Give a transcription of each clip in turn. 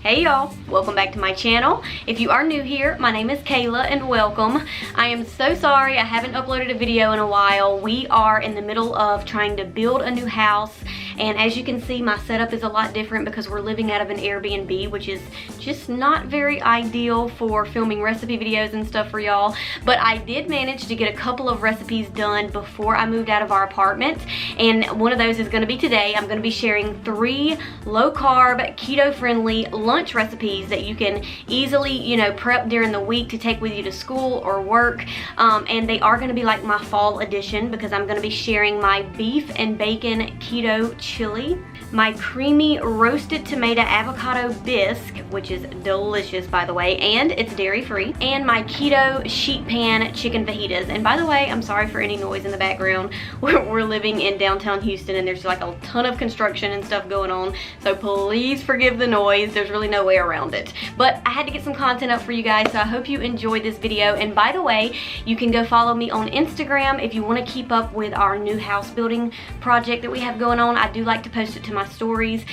Hey y'all, welcome back to my channel. If you are new here, my name is Kayla and welcome. I am so sorry I haven't uploaded a video in a while. We are in the middle of trying to build a new house, and as you can see, my setup is a lot different because we're living out of an Airbnb, which is just not very ideal for filming recipe videos and stuff for y'all. But I did manage to get a couple of recipes done before I moved out of our apartment, and one of those is going to be today. I'm going to be sharing 3 low-carb, keto-friendly lunch recipes that you can easily, prep during the week to take with you to school or work. And they are going to be like my fall edition because I'm going to be sharing my beef and bacon keto chili, my creamy roasted tomato avocado bisque, which is delicious by the way, and it's dairy free, and my keto sheet pan chicken fajitas. And by the way, I'm sorry for any noise in the background. We're living in downtown Houston and there's like a ton of construction and stuff going on, so please forgive the noise. There's really no way around it, but I had to get some content up for you guys, so I hope you enjoyed this video. And by the way, you can go follow me on Instagram if you want to keep up with our new house building project that we have going on. I do like to post it to my stories.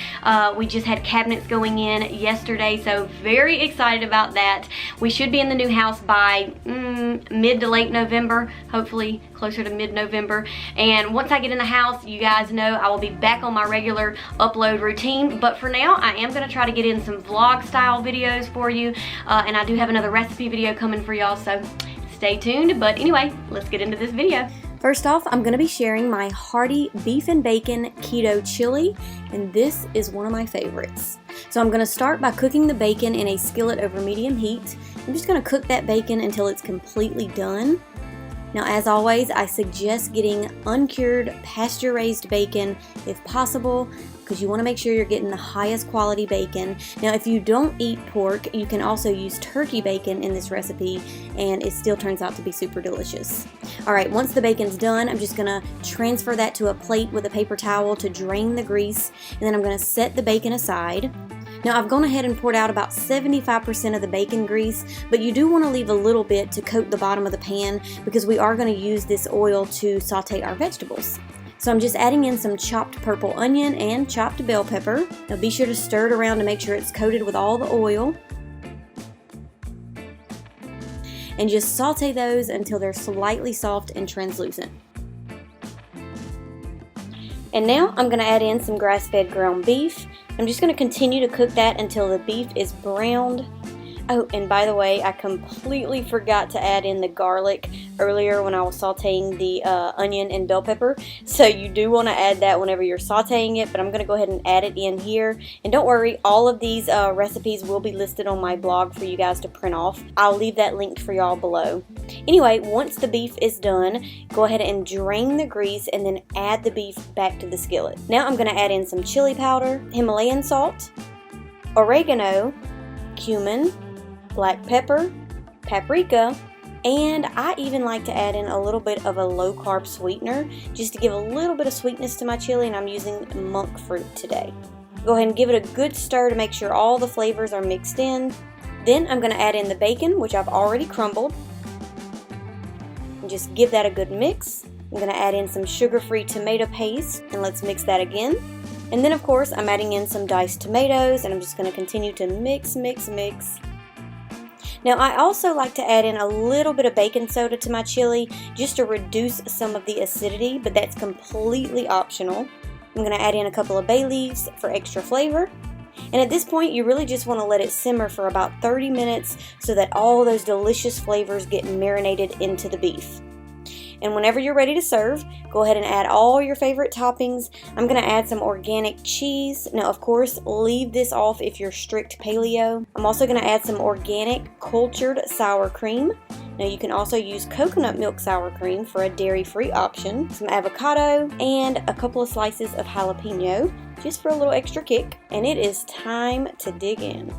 We just had cabinets going in yesterday, so very excited about that. We should be in the new house by mid to late November, hopefully closer to mid-November. And once I get in the house, you guys know I will be back on my regular upload routine. But for now, I am going to try to get in some vlog style videos for you, and I do have another recipe video coming for y'all, so stay tuned. But anyway, let's get into this video. First off, I'm going to be sharing my hearty beef and bacon keto chili, and this is one of my favorites. So I'm going to start by cooking the bacon in a skillet over medium heat. I'm just going to cook that bacon until it's completely done. Now, as always, I suggest getting uncured, pasture-raised bacon if possible, because you want to make sure you're getting the highest quality bacon. Now, if you don't eat pork, you can also use turkey bacon in this recipe, and it still turns out to be super delicious. All right, once the bacon's done, I'm just going to transfer that to a plate with a paper towel to drain the grease, and then I'm going to set the bacon aside. Now, I've gone ahead and poured out about 75% of the bacon grease, but you do want to leave a little bit to coat the bottom of the pan because we are going to use this oil to saute our vegetables. So I'm just adding in some chopped purple onion and chopped bell pepper. Now be sure to stir it around to make sure it's coated with all the oil. And just saute those until they're slightly soft and translucent. And now I'm going to add in some grass-fed ground beef. I'm just going to continue to cook that until the beef is browned. Oh, and by the way, I completely forgot to add in the garlic earlier when I was sauteing the onion and bell pepper. So you do want to add that whenever you're sauteing it, but I'm going to go ahead and add it in here. And don't worry, all of these recipes will be listed on my blog for you guys to print off. I'll leave that linked for y'all below. Anyway, once the beef is done, go ahead and drain the grease and then add the beef back to the skillet. Now I'm going to add in some chili powder, Himalayan salt, oregano, cumin, black pepper, paprika, and I even like to add in a little bit of a low-carb sweetener just to give a little bit of sweetness to my chili, and I'm using monk fruit today. Go ahead and give it a good stir to make sure all the flavors are mixed in. Then I'm going to add in the bacon, which I've already crumbled, and just give that a good mix. I'm going to add in some sugar-free tomato paste, and let's mix that again. And then of course I'm adding in some diced tomatoes, and I'm just going to continue to mix. Now, I also like to add in a little bit of baking soda to my chili just to reduce some of the acidity, but that's completely optional. I'm going to add in a couple of bay leaves for extra flavor. And at this point, you really just want to let it simmer for about 30 minutes so that all those delicious flavors get marinated into the beef. And whenever you're ready to serve, go ahead and add all your favorite toppings. I'm going to add some organic cheese. Now, of course, leave this off if you're strict paleo. I'm also going to add some organic cultured sour cream. Now, you can also use coconut milk sour cream for a dairy-free option, some avocado, and a couple of slices of jalapeno, just for a little extra kick. And it is time to dig in.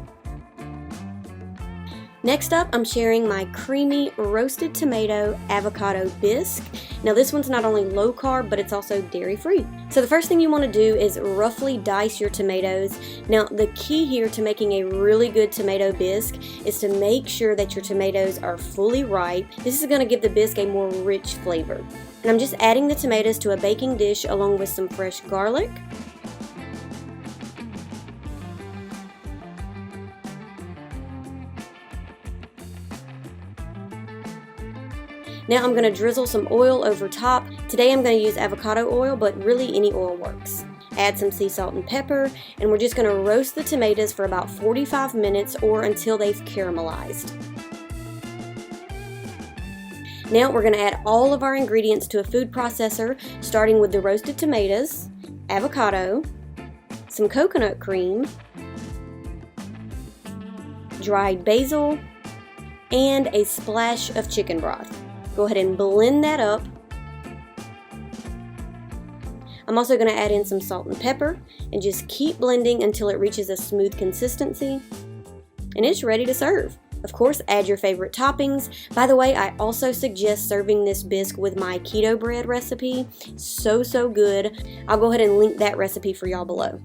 Next up, I'm sharing my creamy roasted tomato avocado bisque. Now this one's not only low carb, but it's also dairy free. So the first thing you want to do is roughly dice your tomatoes. Now the key here to making a really good tomato bisque is to make sure that your tomatoes are fully ripe. This is going to give the bisque a more rich flavor. And I'm just adding the tomatoes to a baking dish along with some fresh garlic, Now I'm going to drizzle some oil over top. Today I'm going to use avocado oil, but really any oil works. Add some sea salt and pepper, and we're just going to roast the tomatoes for about 45 minutes or until they've caramelized. Now we're going to add all of our ingredients to a food processor, starting with the roasted tomatoes, avocado, some coconut cream, dried basil, and a splash of chicken broth. Go ahead and blend that up. I'm also going to add in some salt and pepper and just keep blending until it reaches a smooth consistency. And it's ready to serve. Of course, add your favorite toppings. By the way, I also suggest serving this bisque with my keto bread recipe. So good. I'll go ahead and link that recipe for y'all below.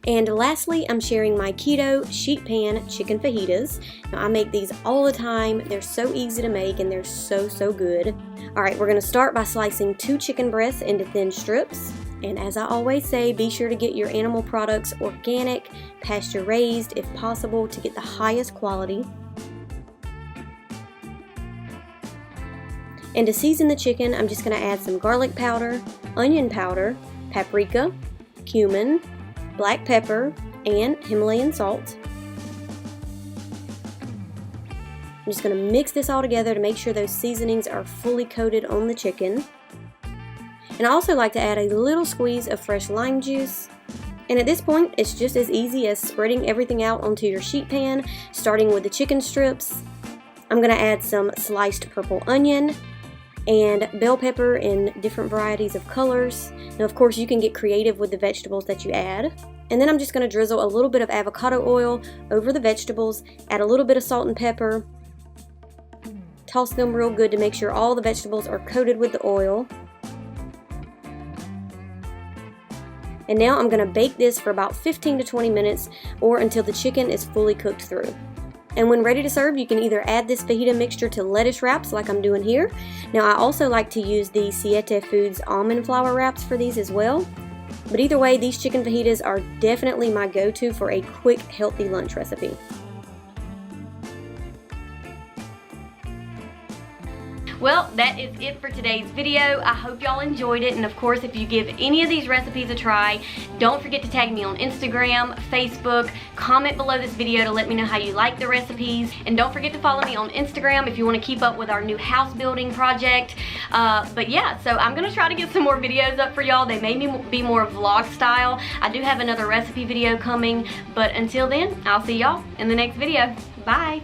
And lastly, I'm sharing my keto sheet pan chicken fajitas. Now, I make these all the time. They're so easy to make and they're so good. All right, we're gonna start by slicing 2 chicken breasts into thin strips. And as I always say, be sure to get your animal products organic, pasture raised if possible to get the highest quality. And to season the chicken, I'm just gonna add some garlic powder, onion powder, paprika, cumin, black pepper, and Himalayan salt. I'm just going to mix this all together to make sure those seasonings are fully coated on the chicken. And I also like to add a little squeeze of fresh lime juice. And at this point, it's just as easy as spreading everything out onto your sheet pan, starting with the chicken strips. I'm going to add some sliced purple onion and bell pepper in different varieties of colors. Now, of course, you can get creative with the vegetables that you add. And then I'm just going to drizzle a little bit of avocado oil over the vegetables, add a little bit of salt and pepper, toss them real good to make sure all the vegetables are coated with the oil. And now I'm going to bake this for about 15 to 20 minutes or until the chicken is fully cooked through. And when ready to serve, you can either add this fajita mixture to lettuce wraps like I'm doing here. Now, I also like to use the Siete Foods almond flour wraps for these as well. But either way, these chicken fajitas are definitely my go-to for a quick, healthy lunch recipe. Well, that is it for today's video. I hope y'all enjoyed it, and of course, if you give any of these recipes a try, don't forget to tag me on Instagram, Facebook, comment below this video to let me know how you like the recipes, and don't forget to follow me on Instagram if you want to keep up with our new house building project. But yeah, so I'm going to try to get some more videos up for y'all. They may be more vlog style. I do have another recipe video coming, but until then, I'll see y'all in the next video. Bye!